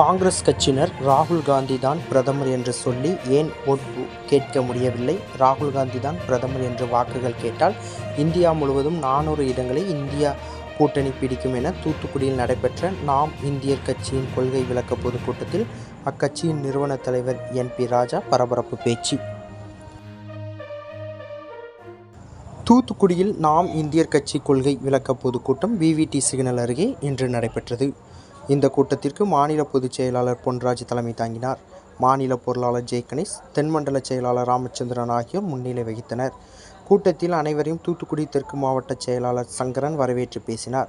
காங்கிரஸ் கட்சியினர் ராகுல் காந்தி தான் பிரதமர் என்று சொல்லி ஏன் ஓட்டு கேட்க முடியவில்லை? ராகுல் காந்தி தான் பிரதமர் என்று வாக்குகள் கேட்டால் இந்தியா முழுவதும் 400 இடங்களை இந்தியா கூட்டணி பிடிக்கும் என தூத்துக்குடியில் நடைபெற்ற நாம் இந்தியர் கட்சியின் கொள்கை விளக்க பொதுக்கூட்டத்தில் அக்கட்சியின் நிறுவன தலைவர் NP ராஜா பரபரப்பு பேச்சு. தூத்துக்குடியில் நாம் இந்தியர் கட்சி கொள்கை விளக்க பொதுக்கூட்டம் VVT சிக்னல் அருகே இன்று நடைபெற்றது. இந்த கூட்டத்திற்கு மாநில பொதுச் செயலாளர் பொன்ராஜ் தலைமை தாங்கினார். மாநில பொருளாளர் ஜெய்கணேஷ், தென்மண்டல செயலாளர் ராமச்சந்திரன் ஆகியோர் முன்னிலை வகித்தனர். கூட்டத்தில் அனைவரையும் தூத்துக்குடி தெற்கு மாவட்ட செயலாளர் சங்கரன் வரவேற்று பேசினார்.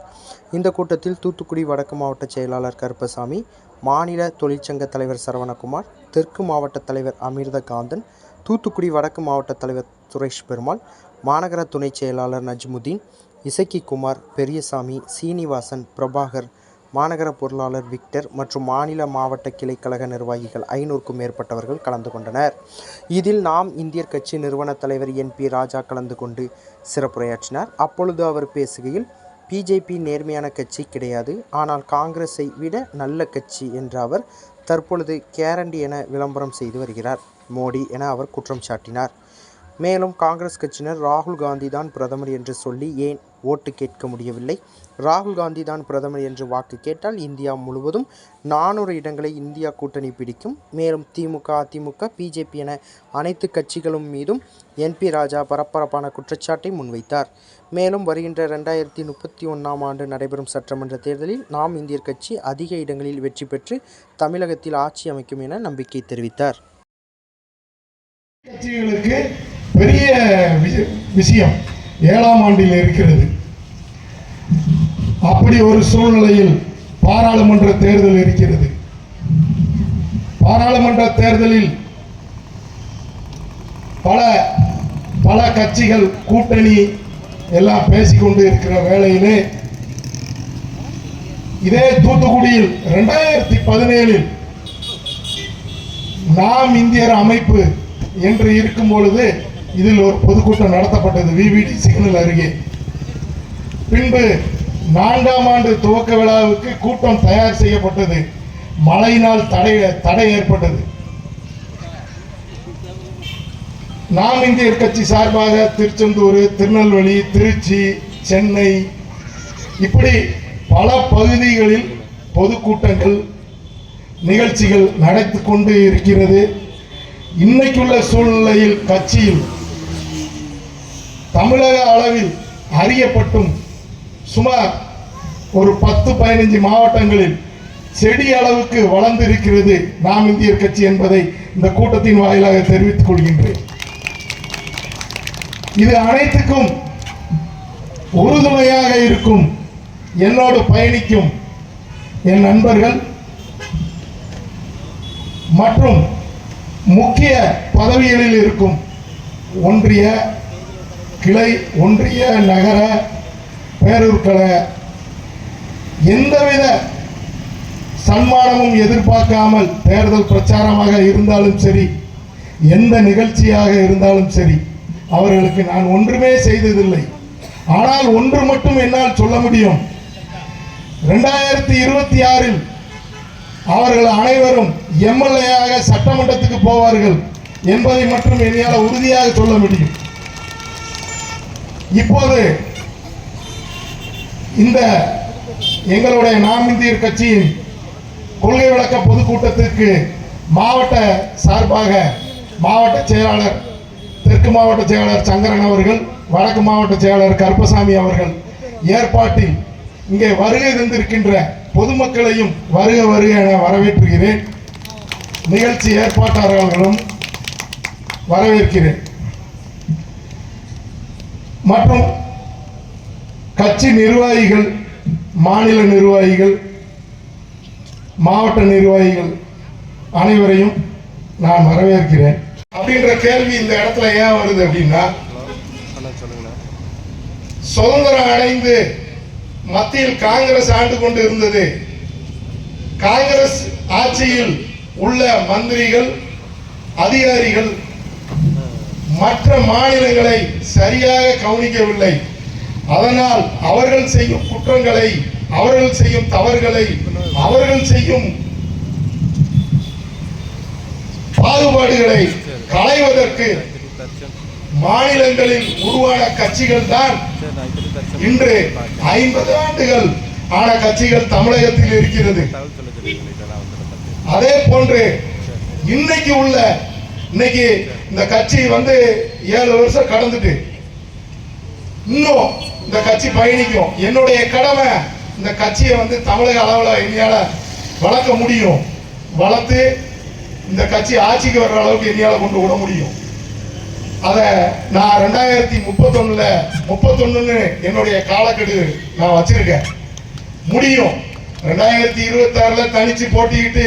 இந்த கூட்டத்தில் தூத்துக்குடி வடக்கு மாவட்ட செயலாளர் கருப்பசாமி, மாநில தொழிற்சங்க தலைவர் சரவணகுமார், தெற்கு மாவட்ட தலைவர் அமிர்தகாந்தன், தூத்துக்குடி வடக்கு மாவட்ட தலைவர் சுரேஷ் பெருமாள், மாநகர துணை செயலாளர் நஜ்முதீன், இசக்கி குமார், பெரியசாமி, சீனிவாசன், பிரபாகர், மாநகர பொருளாளர் விக்டர் மற்றும் மாநில மாவட்ட கிளைக்கழக நிர்வாகிகள் 500க்கும் மேற்பட்டவர்கள் கலந்து கொண்டனர். இதில் நாம் இந்தியர் கட்சி நிறுவன தலைவர் NP ராஜா கலந்து கொண்டு சிறப்புரையாற்றினார். அப்பொழுது அவர் பேசுகையில், பிஜேபி நேர்மையான கட்சி கிடையாது, ஆனால் காங்கிரஸை விட நல்ல கட்சி என்ற அவர் தற்பொழுது கேரண்டி என விளம்பரம் செய்து வருகிறார் மோடி என அவர் குற்றம் சாட்டினார். மேலும் காங்கிரஸ் கட்சியினர் ராகுல் காந்தி தான் பிரதமர் என்று சொல்லி ஏன் ஓட்டு கேட்க முடியவில்லை? ராகுல் காந்தி தான் பிரதமர் என்று வாக்கு கேட்டால் இந்தியா முழுவதும் 400 இடங்களை இந்தியா கூட்டணி பிடிக்கும். மேலும் திமுக, அதிமுக, பிஜேபி என அனைத்து கட்சிகளும் மீதும் NP ராஜா பரபரப்பான குற்றச்சாட்டை முன்வைத்தார். மேலும் வருகின்ற 2031ஆம் ஆண்டு நடைபெறும் சட்டமன்ற தேர்தலில் நாம் இந்தியர் கட்சி அதிக இடங்களில் வெற்றி பெற்று தமிழகத்தில் ஆட்சி அமைக்கும் என நம்பிக்கை தெரிவித்தார். கட்சிகளுக்கு பெரிய விஷயம் 7ஆம் ஆண்டில் இருக்கிறது. அப்படி ஒரு சூழ்நிலையில் பாராளுமன்ற தேர்தல் இருக்கிறது. பாராளுமன்ற தேர்தலில் பல கட்சிகள் கூட்டணி எல்லாம் பேசிக்கொண்டு இருக்கிற வேளையிலே இதே தூத்துக்குடியில் 2017 நாம் இந்தியர் அமைப்பு என்று இருக்கும் பொழுது இதில் ஒரு பொதுக்கூட்டம் நடத்தப்பட்டது VVT சிக்னல் அருகே. பின்பு 4ஆம் ஆண்டு துவக்க விழாவுக்கு கூட்டம் தயார் செய்யப்பட்டது. மழையினால் தடை ஏற்பட்டது. நாம் இந்தியர் கட்சி சார்பாக திருச்செந்தூர், திருநெல்வேலி, திருச்சி, சென்னை இப்படி பல பகுதிகளில் பொதுக்கூட்டங்கள் நிகழ்ச்சிகள் நடத்தி கொண்டு இருக்கிறது. இன்னைக்குள்ள சூழ்நிலையில் கட்சியில் தமிழக அளவில் அறியப்பட்டும் சுமார் ஒரு 10-15 மாவட்டங்களில் செடி அளவுக்கு வளர்ந்திருக்கிறது நாம் இந்தியர் கட்சி என்பதை இந்த கூட்டத்தின் வாயிலாக தெரிவித்துக் கொள்கின்றேன். இது அனைத்துக்கும் உறுதுணையாக இருக்கும் என்னோடு பயணிக்கும் என் நண்பர்கள் மற்றும் முக்கிய பதவிகளில் இருக்கும் ஒன்றிய கிளை, ஒன்றிய நகர பேரூர் கழக எந்தவித சன்மானமும் எதிர்பார்க்காமல் தேர்தல் பிரச்சாரமாக இருந்தாலும் சரி, எந்த நிகழ்ச்சியாக இருந்தாலும் சரி, அவர்களுக்கு நான் ஒன்றுமே செய்ததில்லை. ஆனால் ஒன்று மட்டும் என்னால் சொல்ல முடியும், 2026இல் அவர்கள் அனைவரும் MLA-ஆக சட்டமன்றத்துக்கு போவார்கள் என்பதை மட்டும் என்னால் உறுதியாக சொல்ல முடியும். இப்போது இந்த எங்களுடைய நாம் இந்தியர் கட்சியின் கொள்கை விளக்க பொதுக்கூட்டத்திற்கு மாவட்ட சார்பாக மாவட்ட செயலாளர், தெற்கு மாவட்ட செயலாளர் சங்கரன் அவர்கள், வடக்கு மாவட்ட செயலாளர் கருப்பசாமி அவர்கள் ஏற்பாட்டில் இங்கே வருகை தந்திருக்கின்ற பொதுமக்களையும் வருக வருக என வரவேற்றுகிறேன். நிகழ்ச்சி ஏற்பாட்டாளர்களும் வரவேற்கிறேன். மற்றும் கட்சி நிர்வாகிகள், மாநில நிர்வாகிகள், மாவட்ட நிர்வாகிகள் அனைவரையும் நான் வரவேற்கிறேன். அப்படின்ற கேள்வி இந்த இடத்துல ஏன் வருது அப்படின்னா, சுதந்திரம் அடைந்து மத்தியில் காங்கிரஸ் ஆண்டு கொண்டு இருந்தது. காங்கிரஸ் ஆட்சியில் உள்ள மந்திரிகள், அதிகாரிகள் மற்ற மாநிலங்களை சரியாக கவனிக்கவில்லை. அதனால் அவர்கள் செய்யும் குற்றங்களை, அவர்கள் செய்யும் தவறுகளை, அவர்கள் செய்யும் பாகுபாடுகளை களைவதற்கு மாநிலங்களில் உருவான கட்சிகள் தான் இன்று 50 ஆண்டுகள் ஆன கட்சிகள் தமிழகத்தில் இருக்கிறது. அதே போன்று இன்னைக்கு இந்த கட்சி 7 வருஷம் கடந்துட்டு இன்னும் இந்த கட்சி பயணிக்கும். என்னுடைய கடமை இந்த கட்சியை தமிழக அளவில் என்னால வளர்க்க முடியும், வளர்த்து இந்த கட்சி ஆட்சிக்கு வர்ற அளவுக்கு என்னால கொண்டு விட முடியும். அதை நான் 2031 என்னுடைய காலக்கெடு நான் வச்சிருக்கேன். முடியும். 2026 தனிச்சு போட்டிக்கிட்டு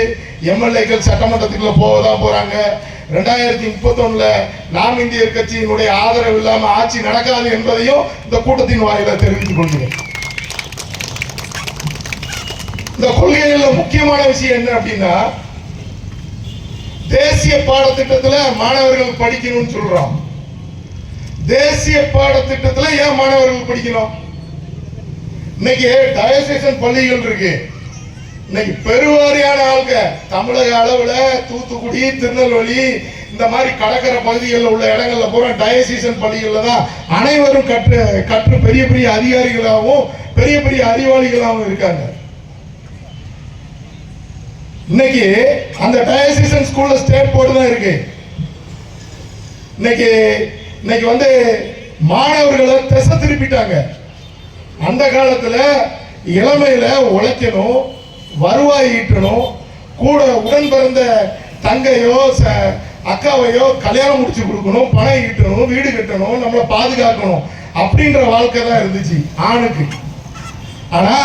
எம்எல்ஏக்கள் சட்டமன்றத்துக்குள்ள போகதான் போறாங்க. 2031 நாம் இந்தியர் கட்சியினுடைய ஆதரவு இல்லாம ஆட்சி நடக்காது என்பதையும் இந்த கூட்டத்தின் வாயில தெரிவித்துக் கொள்கிறேன். இந்த கொள்கையில முக்கியமான விஷயம் என்ன அப்படின்னா, தேசிய பாடத்திட்டத்துல மாணவர்கள் படிக்கணும்னு சொல்றோம். தேசிய பாடத்திட்டத்துல ஏன் மாணவர்கள் படிக்கணும்? இன்னைக்கு டயோசிசன் பள்ளிகள் இருக்கு. இன்னைக்கு பெருவாரியான ஆளுங்க தமிழக அளவுல தூத்துக்குடி, திருநெல்வேலி இந்த மாதிரி கடற்கரை பகுதிகளில் உள்ள இடங்கள்ல பூரா டயோசிசன் பள்ளிகள்ல தான் அனைவரும் கற்று பெரிய பெரிய அதிகாரிகளாகவும் பெரிய பெரிய அறிவாளிகளாகவும் இருக்காங்க. இன்னைக்கு அந்த டயோசிசன் ஸ்கூல்ல ஸ்டேட் போர்டு தான் இருக்கு. இன்னைக்கு மாணவர்களை திசை திருப்பிட்டாங்க. அந்த காலத்துல இளமையில உழைக்கணும், வருவாய் ஈட்டணும், கூட உடன் பிறந்த தங்கையோ அக்காவையோ கல்யாணம் முடிச்சு கொடுக்கணும், பணம் ஈட்டணும், வீடு கட்டணும், நம்மளை பாதுகாக்கணும் அப்படின்ற வாழ்க்கை தான் இருந்துச்சு ஆணுக்கு. ஆனா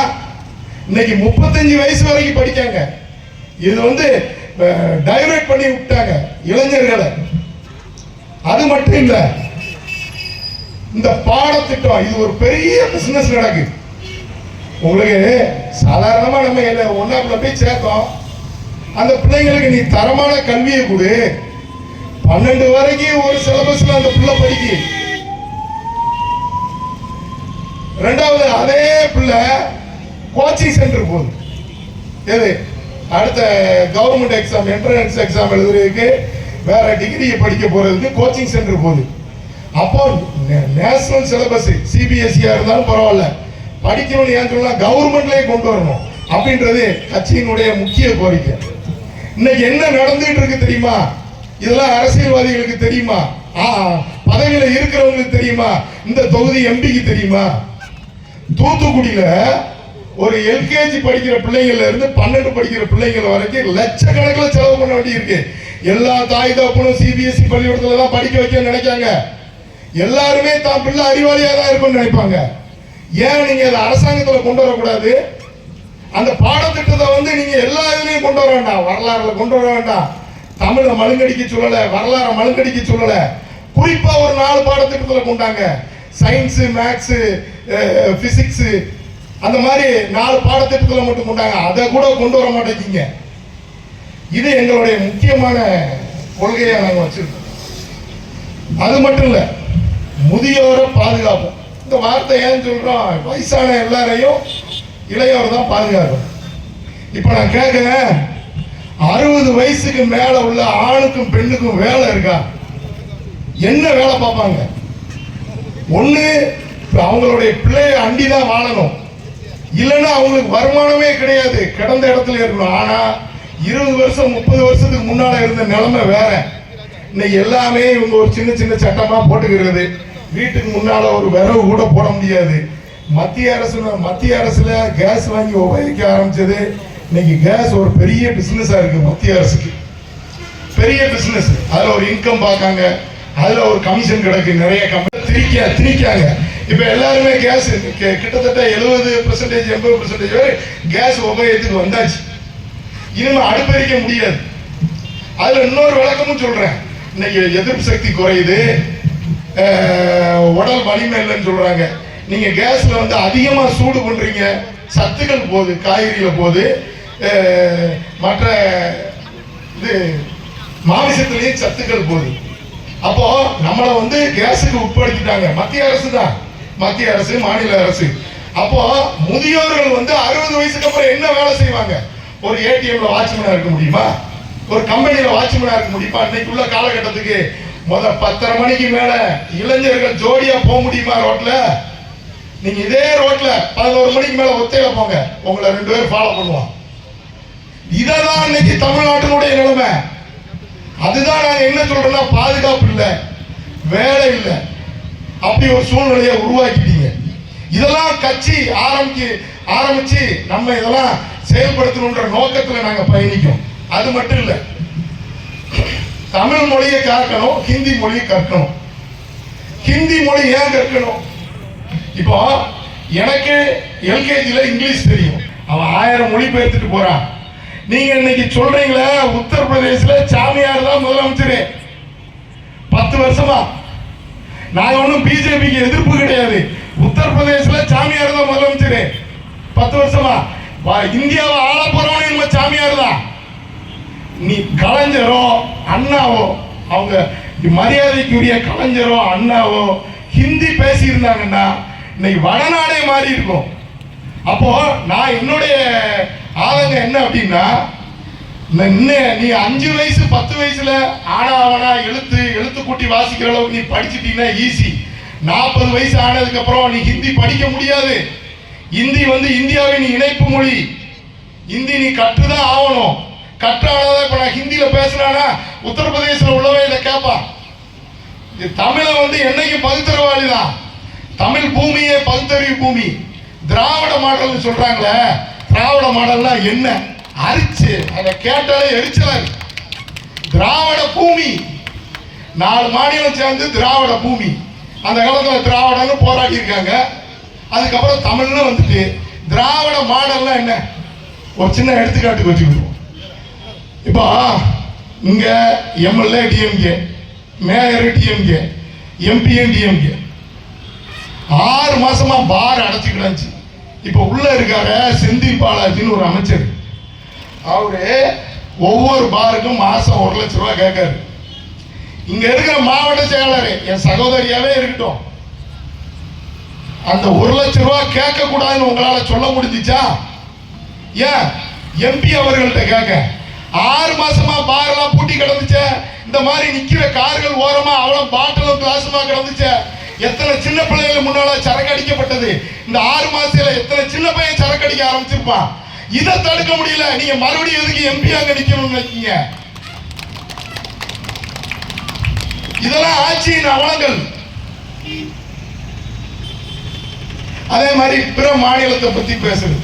இன்னைக்கு 35 வயசு வரைக்கும் படிக்காங்க. இது டைவர்ட் பண்ணி விட்டாங்க இளைஞர்களை. அது மட்டும் இல்ல, இந்த பாடத்திட்டம் இது ஒரு பெரிய பிசினஸ் நடக்கு. உங்களுக்கு சாதாரணமா நம்ம 1ஆப்ல போய் சேர்த்தோம், அந்த பிள்ளைங்களுக்கு நீ தரமான கல்வியை கொடு, 12 வரைக்கும் ஒரு சிலபஸ்ல அந்த பிள்ளை படிக்கு. ரெண்டாவது அதே பிள்ளை கோச்சிங் சென்டர் போகுது. எது அடுத்த கவர்மெண்ட் எக்ஸாம், என்ட்ரன்ஸ் எக்ஸாம் எழுதுறதுக்கு, வேற டிகிரி படிக்க போறதுக்கு கோச்சிங் சென்டர் போகுது. அப்போ நேஷனல் சிலபஸ் சிபிஎஸ்சியா இருந்தாலும் பரவாயில்ல, படிக்கணும்னு ஏன் சொல்லலாம், கவர்மெண்ட்லயே கொண்டு வரணும் அப்படின்றது கட்சியினுடைய முக்கிய கோரிக்கை. இன்னைக்கு என்ன நடந்துட்டு இருக்கு தெரியுமா? இதெல்லாம் அரசியல்வாதிகளுக்கு தெரியுமா? பதவியில இருக்கிறவங்களுக்கு தெரியுமா? இந்த தொகுதி எம்பிக்கு தெரியுமா? தூத்துக்குடியில ஒரு எல்கேஜி படிக்கிற பிள்ளைங்கள்ல இருந்து 12 படிக்கிற பிள்ளைங்கள் வரைக்கும் லட்சக்கணக்கில் செலவு பண்ண வேண்டி இருக்கு. எல்லா தாய் தகப்பனும் சிபிஎஸ்சி பள்ளிக்கூடத்துல தான் படிக்க வைக்க நினைக்காங்க. எல்லாருமே தான் பிள்ளை அறிவாளியா தான் இருக்கும்னு நினைப்பாங்க. ஏன் நீங்க அதை அரசாங்கத்துல கொண்டு வரக்கூடாது? அந்த பாடத்திட்டத்தை நீங்க எல்லா இதுலயும் கொண்டு வர வேண்டாம், வரலாறுல கொண்டு வர வேண்டாம். தமிழை மழுங்கடிக்க சொல்லல, வரலாறு மழுங்கடிக்க சொல்லல, குறிப்பா ஒரு 4 பாடத்திட்டத்துல கொண்டாங்க. சயின்ஸ், மேக்ஸ், பிசிக்ஸ், அந்த மாதிரி 4 பாடத்திட்டத்துல மட்டும் கொண்டாங்க. அதை கூட கொண்டு வர மாட்டேங்க. இது எங்களுடைய முக்கியமான கொள்கையை நாங்கள் வச்சிருக்கோம். அது மட்டும் இல்ல, முதியோரை பாதுகாப்போம். இந்த வார்த்தை ஏன் சொல்றோம்? வயசான எல்லாரையும் இளையோர் தான் பாதுகாக்கும். இப்ப நான் கேட்கிறேன், 60 வயசுக்கு மேல உள்ள ஆணுக்கும் பெண்ணுக்கும் வேலை இருக்கா? என்ன வேலை பார்ப்பாங்க? ஒண்ணு அவங்களுடைய பிள்ளைய அண்டிதான் வாழணும், இல்லைன்னா அவங்களுக்கு வருமானமே கிடையாது, கிடந்த இடத்துல இருக்கணும். ஆனா 20 வருஷம் 30 வருஷத்துக்கு முன்னால இருந்த நிலைமை வேற. இன்னைக்கு எல்லாமே இவங்க ஒரு சின்ன சின்ன சட்டமா போட்டுக்கிறது. வீட்டுக்கு முன்னால ஒரு விரவு கூட போட முடியாது. மத்திய அரசுல கேஸ் வாங்கி உபயோகிக்க ஆரம்பிச்சது. இன்னைக்கு கேஸ் ஒரு பெரிய பிசினஸா இருக்கு. மத்திய அரசுக்கு பெரிய பிசினஸ். அதுல ஒரு இன்கம் பார்க்காங்க, அதுல ஒரு கமிஷன் கிடக்கு, நிறைய திணிக்காங்க. இப்ப எல்லாருமே கேஸ் கிட்டத்தட்ட 70% 80% வரை கேஸ் உபயோகத்துக்கு வந்தாச்சு. இனிமே அடுப்பெரிக்க முடியாது. அதுல இன்னொரு விளக்கமும் சொல்றேன். இன்னைக்கு எதிர்ப்பு சக்தி குறையுது, உடல் வலிமை இல்லைன்னு சொல்றாங்க. நீங்க கேஸ்ல அதிகமா சூடு பண்றீங்க, சத்துக்கள் போகுது, காய்கறியில போகுது, மற்ற இது மாமிசத்திலையும் சத்துக்கள் போகுது. அப்போ நம்மளை கேஸுக்கு உட்படுத்திட்டாங்க. மத்திய அரசு தான், மத்திய அரசு, மாநில அரசு. அப்போ முதியோர்கள் 60 வயசுக்கு அப்புறம் என்ன வேலை செய்வாங்க? ஒரு ஏடிஎம்ல வாட்ச்மேனா இருக்க முடியுமா? ஒரு கம்பெனியில வாட்ச்மேனா இருக்க முடியுமா? இன்னைக்கு உள்ள காலகட்டத்துக்கு 10:30 மணிக்கு மேல இளைஞர்கள் ஜோடியா போக முடியுமா ரோட்ல? நீங்க இதே ரோட்ல 11 மணிக்கு மேல ஒத்தையில போங்க, உங்களை 2 பேரும் ஃபாலோ பண்ணுவான். இததான் இன்னைக்கு தமிழ்நாட்டினுடைய நிலைமை. அதுதான் நாங்க என்ன சொல்றோம்னா, பாதுகாப்பு இல்லை, வேலை இல்லை, அப்படி ஒரு சூழ்நிலையை உருவாக்கிட்டீங்க. இதெல்லாம் கட்சி ஆரம்பிச்சு நம்ம இதெல்லாம் செயல்படுத்தணுன்ற நோக்கத்துல நாங்க பயணிக்கும். அது மட்டும் இல்லை, தமிழ் மொழியை கற்கணும், ஹிந்தி மொழியை கற்கணும். ஹிந்தி மொழி ஏன் கற்கணும்? இப்போ எனக்கு எல்கேஜில இங்கிலீஷ் தெரியும், அவன் 1000 மொழி பெயர்த்துட்டு போறான். நீங்க இன்னைக்கு சொல்றீங்களே உத்தரப்பிரதேசல சாமியார் தான் முதலமைச்சர் 10 வருஷமா. நாங்க ஒன்றும் பிஜேபிக்கு எதிர்ப்பு கிடையாது. உத்தரப்பிரதேசல சாமியார் தான் முதலமைச்சர் 10 வருஷமா. இந்தியாவை ஆள போறவனே நம்ம சாமியார் தான். நீ கலைஞரோ அண்ணாவோ, அவங்க மரியாதைக்குரிய கலைஞரோ அண்ணாவோ ஹிந்தி பேசி இருந்தாங்கன்னா இன்னைக்கு வடநாடே மாறி இருக்கும். அப்போ நான் என்னுடைய ஆதங்கம் என்ன அப்படின்னா, நீ 5 வயசு 10 வயசுல ஆனாவனா எழுத்து கூட்டி வாசிக்கிற அளவுக்கு நீ படிச்சுட்டீங்கன்னா ஈஸி. 40 வயசு ஆனதுக்கு அப்புறம் நீ ஹிந்தி படிக்க முடியாது. ஹிந்தி இந்தியாவின் இணைப்பு மொழி. ஹிந்தி நீ கற்றுதான் ஆகணும். கற்றானதான் இப்ப நான் ஹிந்தியில பேசினானா உத்தரப்பிரதேசல உள்ளவன் இதை கேட்பான். தமிழை என்னைக்கு பகுத்தறிவாளி தான். தமிழ் பூமியே பகுத்தறிவு பூமி. திராவிட மாடல் சொல்றாங்களே, திராவிட மாடல்னா என்ன? அரிச்சு அதை கேட்டாலே எரிச்சலா இருக்கு. திராவிட பூமி 4 மாநிலம் சேர்ந்து திராவிட பூமி. அந்த காலத்துல திராவிடன்னு போராடி இருக்காங்க. அதுக்கப்புறம் தமிழ்னு வந்துட்டு திராவிட மாடல்னா என்ன? ஒரு சின்ன எடுத்துக்காட்டுக்கு வச்சுக்கிடுவோம். இப்போ இங்க எம்எல்ஏ டிஎம்கே, மேயர் டிஎம்கே, எம்பியும் டிஎம்கே. 6 மாசமா பார் அடைச்சு கிடந்துச்சு. இப்ப உள்ள இருக்காரு செந்தில் பாலாஜின்னு ஒரு அமைச்சர். அவரு ஒவ்வொரு பாருக்கும் மாசம் 1 லட்சம் ரூபாய் கேட்காரு. இங்க இருக்கிற மாவட்ட செயலாளர் என் சகோதரியாவே இருக்கட்டும், அந்த 1 லட்சம் ரூபாய் கேட்க கூடாதுன்னு உங்களால சொல்ல முடிஞ்சிச்சா? ஏன் எம்பி அவர்கள்ட்ட கேட்க? 6 மாசமா பார் எல்லாம் பூட்டி கிடந்துச்ச. இந்த மாதிரி நிக்கிற கார்கள் ஓரமா அவ்வளவு பாட்டிலும் கிளாஸுமா கிடந்துச்ச. எத்தனை சின்ன பிள்ளைகள் முன்னால சரக்கு அடிக்கப்பட்டது. இந்த 6 மாசத்துல எத்தனை சின்ன பையன் சரக்கு அடிக்க ஆரம்பிச்சிருப்பான். இதை தடுக்க முடியல. நீங்க மறுபடியும் எதுக்கு எம்பி அங்க நிக்கணும்னு நினைக்கீங்க? இதெல்லாம் ஆட்சியின் அவலங்கள். அதே மாதிரி பிற மாநிலத்தை பத்தி பேசுறது.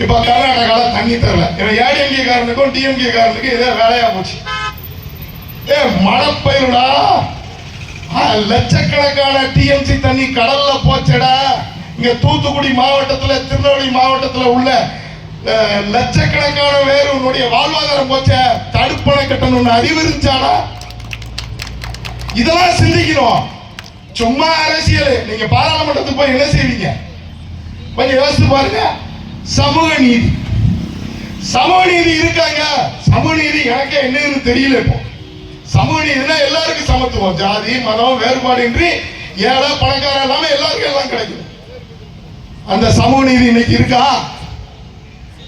இப்ப கர்நாடகால தண்ணி தரல. ஏடிஎம்கே காரனுக்கும் டிஎம்கே காரனுக்கும் இதே வேலையா போச்சு. மழப்பயிலுடா, லட்சக்கணக்கான டிஎம்சி தண்ணி கடல்ல போச்சடா. இங்க தூத்துக்குடி மாவட்டத்துல, திருநெல்வேலி மாவட்டத்துல உள்ள லட்சக்கணக்கான பேர் உன்னுடைய வாழ்வாதாரம் போச்ச. தடுப்பணை கட்டணும்னு அறிவு இருந்துச்சாடா? இதெல்லாம் சிந்திக்கணும். சும்மா அரசியல். நீங்க பாராளுமன்றத்துக்கு போய் என்ன செய்வீங்க? கொஞ்சம் யோசித்து பாருங்க. சமூக நீதி, சமூக நீதி இருக்காங்க. சமூக நீதி எனக்கு என்னன்னு தெரியல. இப்போ சமூக நீதினா எல்லாருக்கும் சமத்துவம், ஜாதி மதம் வேறுபாடு இன்றி ஏழை பணக்காரன் எல்லாமே எல்லாருக்கும் எல்லாம் கிடைக்கும். அந்த சமூக நீதி இன்னைக்கு இருக்கா?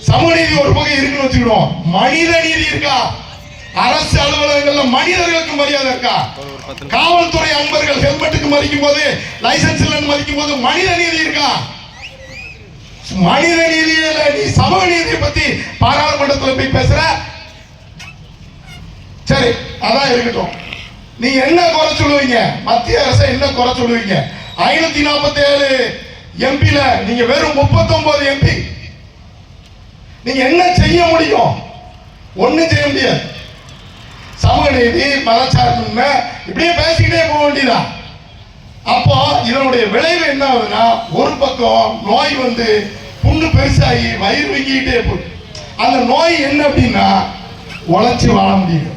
சமூக நீதி ஒரு பக்கம் இருக்குன்னு வச்சுக்கணும். மனித நீதி இருக்கா? அரசு அலுவலகங்கள்ல மனிதர்களுக்கு மரியாதை இருக்கா? காவல்துறை அன்பர்கள் ஹெல்மெட்டுக்கு மதிக்கும் போது, லைசன்ஸ் இல்லைன்னு மதிக்கும் போது மனித நீதி இருக்கா? மனித நீதியில நீ சமூக நீதியை பத்தி பாராளுமன்றத்தில் போய் பேசுற. சரி, அதான் இருக்கட்டும். நீ என்ன குறை சொல்லுவீங்க? மத்திய அரசை என்ன குறை சொல்லுவீங்க? 547 எம்பில நீங்க வெறும் 39 எம்பி. நீங்க என்ன செய்ய முடியும்? ஒண்ணும் செய்ய முடியாது. சமூக நீதி, மதச்சார்பின்மை, இப்படியே பேசிக்கிட்டே போக வேண்டியதான். அப்போ இதனுடைய விளைவு என்ன ஆகுதுன்னா, ஒரு பக்கம் நோய் புண்ணு பெருசாகி வயிறு வீங்கிக்கிட்டே போகுது. அந்த நோய் என்ன அப்படின்னா, உழைச்சி வாழ முடியல.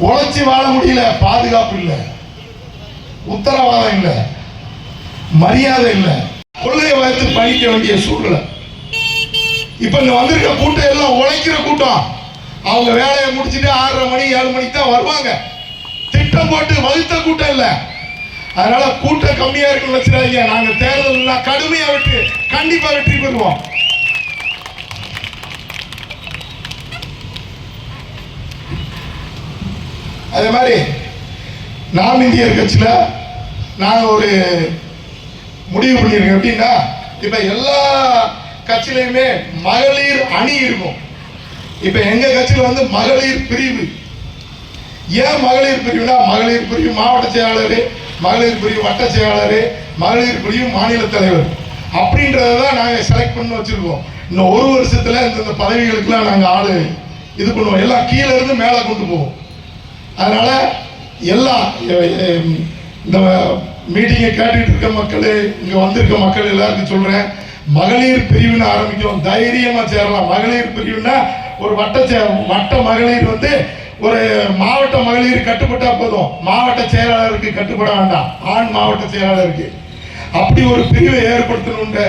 உழைச்சி வாழ முடியல. பாதுகாப்பு இல்லை, உத்தரவாதம் இல்லை, மரியாதை இல்லை, கொள்கையை வைத்து பணிக்க வேண்டிய சூழ்நிலை. இப்ப இங்க வந்திருக்க கூட்டம் எல்லாம் உழைக்கிற கூட்டம். அவங்க வேலையை முடிச்சுட்டு 6:30 மணி 7 மணிக்கு தான் வருவாங்க. திட்டம் போட்டு வகுத்த கூட்டம் இல்லை. அதனால கூட்டம் கம்மியா இருக்குன்னு வச்சிடாதீங்க. நாங்க தேர்தல் கடுமையா கண்டிப்பா வெற்றி பெறுவோம். அதே மாதிரி நாம் இந்தியர் கட்சியில் நாங்கள் ஒரு முடிவு பண்ணியிருக்கோம். எப்படின்னா இப்போ எல்லா கட்சியிலையுமே மகளிர் அணி இருக்கும். இப்போ எங்கள் கட்சியில் வந்து மகளிர் பிரிவு. ஏன் மகளிர் பிரிவுனா, மகளிர் பிரிவு மாவட்ட செயலாளர், மகளிர் பிரிவு வட்ட செயலாளர், மகளிர் பிரிவு மாநில தலைவர் அப்படின்றத தான் நாங்கள் செலக்ட் பண்ணி வச்சுருக்கோம். இன்னும் ஒரு வருஷத்தில் இந்த பதவிகளுக்கெல்லாம் நாங்கள் ஆள் இது பண்ணுவோம். எல்லாம் கீழே இருந்து மேலே கொண்டு போவோம். அதனால் எல்லாம் இந்த மீட்டிங்கை கேட்டுக்கிட்டு இருக்க மக்கள், இங்கே வந்திருக்க மக்கள் எல்லாருக்கும் சொல்கிறேன், மகளிர் பிரிவுன்னு ஆரம்பிக்கும். தைரியமாக சேரலாம். மகளிர் பிரிவுன்னா ஒரு வட்ட மகளிர் வந்து ஒரு மாவட்ட மகளிர் கட்டுப்பட்டா போதும், மாவட்ட செயலாளருக்கு கட்டுப்பட வேண்டாம், ஆண் மாவட்ட செயலாளருக்கு. அப்படி ஒரு பிரிவை ஏற்படுத்தணுன்ற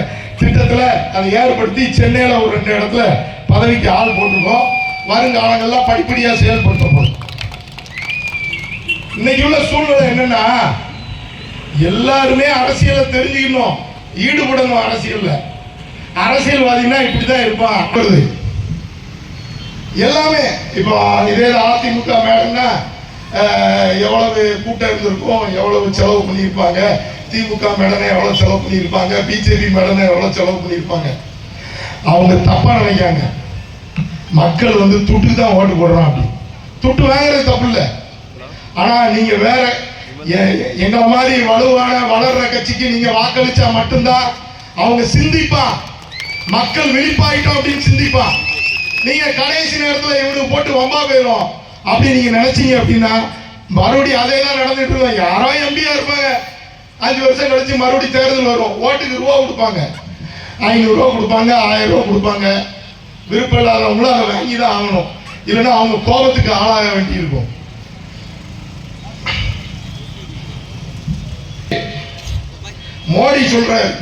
திட்டத்தில் அதை ஏற்படுத்தி சென்னையில் ஒரு 2 இடத்துல பதவிக்கு ஆள் போட்டிருக்கோம். வருங்காலங்கள்லாம் படிப்படியாக செயல்படுத்த போதும். இன்னைக்கு உள்ள சூழ்நிலை என்னன்னா, எல்லாருமே அரசியலை தெரிஞ்சுக்கணும், ஈடுபடணும். அரசியல்வாதினா இப்படிதான் இருப்பான். எல்லாமே இப்போ இதே அதிமுக மேடம்னா எவ்வளவு கூட்டம் இருந்திருக்கும், எவ்வளவு செலவு பண்ணியிருப்பாங்க, திமுக மேடனை எவ்வளவு செலவு பண்ணியிருப்பாங்க, பிஜேபி மேடனை எவ்வளவு செலவு பண்ணியிருப்பாங்க. அவங்க தப்பா நினைக்காங்க. மக்கள் வந்து துட்டு தான் ஓட்டு போடுறான். அப்படி துட்டு வாங்குறது தப்பு இல்லை. ஆனா நீங்க வேற எங்களை மாதிரி வலுவான வளர்ற கட்சிக்கு நீங்க வாக்களிச்சா மட்டும்தான் அவங்க சிந்திப்பான், மக்கள் விழிப்பாயிட்டோம் அப்படின்னு சிந்திப்பான். நீங்க கடைசி நேரத்தில் இவனுக்கு போட்டு வம்பா போயிடும் அப்படி நீங்க நினைச்சீங்க அப்படின்னா மறுபடியும் அதே தான் நடந்துட்டு இருக்கோம். யாரோ எம்பியா இருப்பாங்க, 5 வருஷம் கழிச்சு மறுபடியும் தேர்தல் வரும், ஓட்டுக்கு ரூபா கொடுப்பாங்க, 500 ரூபா கொடுப்பாங்க, 1000 ரூபா கொடுப்பாங்க. விருப்பம் இல்லாதவங்களும் அதை வாங்கி தான் ஆகணும், இல்லைன்னா அவங்க கோபத்துக்கு ஆளாக வேண்டி இருக்கும். மோடி சொல்றாரு,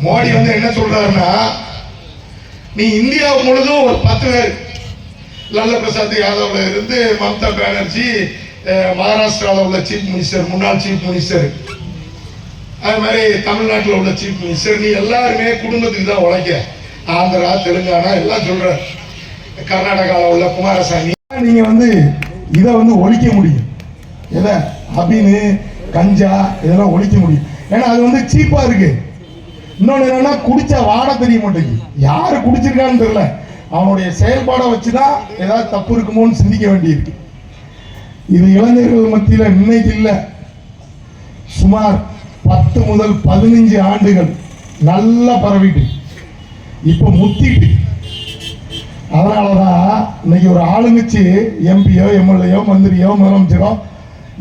மோடி வந்து என்ன சொல்றாருன்னா, நீ இந்தியா முழுதும் ஒரு 10 பேர், லாலு பிரசாத் யாதவ்ல இருந்து மம்தா பானர்ஜி, மகாராஷ்டிராவில் உள்ள சீஃப் மினிஸ்டர், முன்னாள் சீஃப் மினிஸ்டர், அது மாதிரி தமிழ்நாட்டில் உள்ள சீஃப் மினிஸ்டர், நீ எல்லாருமே குடும்பத்துக்கு தான் உழைக்க. ஆந்திரா, தெலுங்கானா எல்லாம் சொல்ற, கர்நாடகாவில் உள்ள குமாரசாமி, நீங்க வந்து இதை வந்து ஒழிக்க முடியும். எதை அபின்னு கஞ்சா இதெல்லாம் ஒழிக்க முடியும். ஏன்னா அது வந்து சீப்பா இருக்கு. இன்னொன்று என்னன்னா, குடிச்சா வாட தெரிய மாட்டேங்குது, யாரு குடிச்சிருக்கான்னு தெரியல. அவனுடைய செயல்பாடை வச்சுதான் ஏதாவது தப்பு இருக்குமோன்னு சிந்திக்க வேண்டியிருக்கு. இது இளைஞர்கள் மத்தியில் இன்னைக்கு இல்லை, சுமார் 10 முதல் 15 ஆண்டுகள் நல்லா பரவிட்டு இப்ப முத்திட்டு. அதனாலதான் இன்னைக்கு ஒரு ஆளுங்கட்சி எம்பியோ எம்எல்ஏயோ மந்திரியோ முதலமைச்சரோ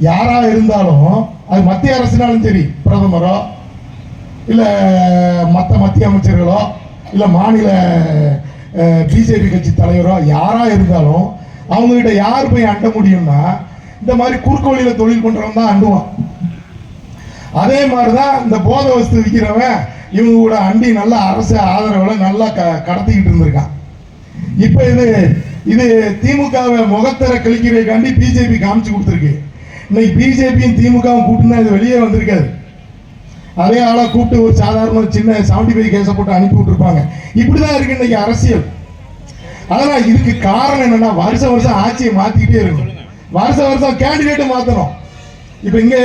யாரா இருந்தாலும், அது மத்திய அரசுனாலும் சரி, பிரதமரோ இல்ல மத்திய அமைச்சர்களோ இல்ல மாநில பிஜேபி கட்சி தலைவரோ யாரா இருந்தாலும் அவங்க கிட்ட யார் போய் அண்ட முடியும்னா, இந்த மாதிரி குறுக்கு வழியில தொழில் பண்றவன் தான் அண்டுவான். அதே மாதிரிதான் இந்த போதை வஸ்து விற்கிறவன் இவங்க கூட அண்டி நல்லா அரசு ஆதரவுல நல்லா கடத்திக்கிட்டு இருந்திருக்கான். இப்ப இது திமுகவை முகத்தர கழிக்கிறதுக்காண்டி பிஜேபி காமிச்சு கொடுத்துருக்கு. இன்னைக்கு பிஜேபியும் திமுகவும் கூப்பிட்டுனா இது வெளியே வந்திருக்காது. அதே ஆளா கூப்பிட்டு ஒரு சாதாரண சின்ன 75 கேஸை போட்டு அனுப்பி விட்டுருப்பாங்க. இப்படிதான் இருக்கு இன்னைக்கு அரசியல். அதனால இதுக்கு காரணம் என்னன்னா, வருஷம் ஆட்சியை மாத்திக்கிட்டே இருக்கும், வருஷம் கேண்டிடேட்டை மாத்தணும். இப்ப இங்க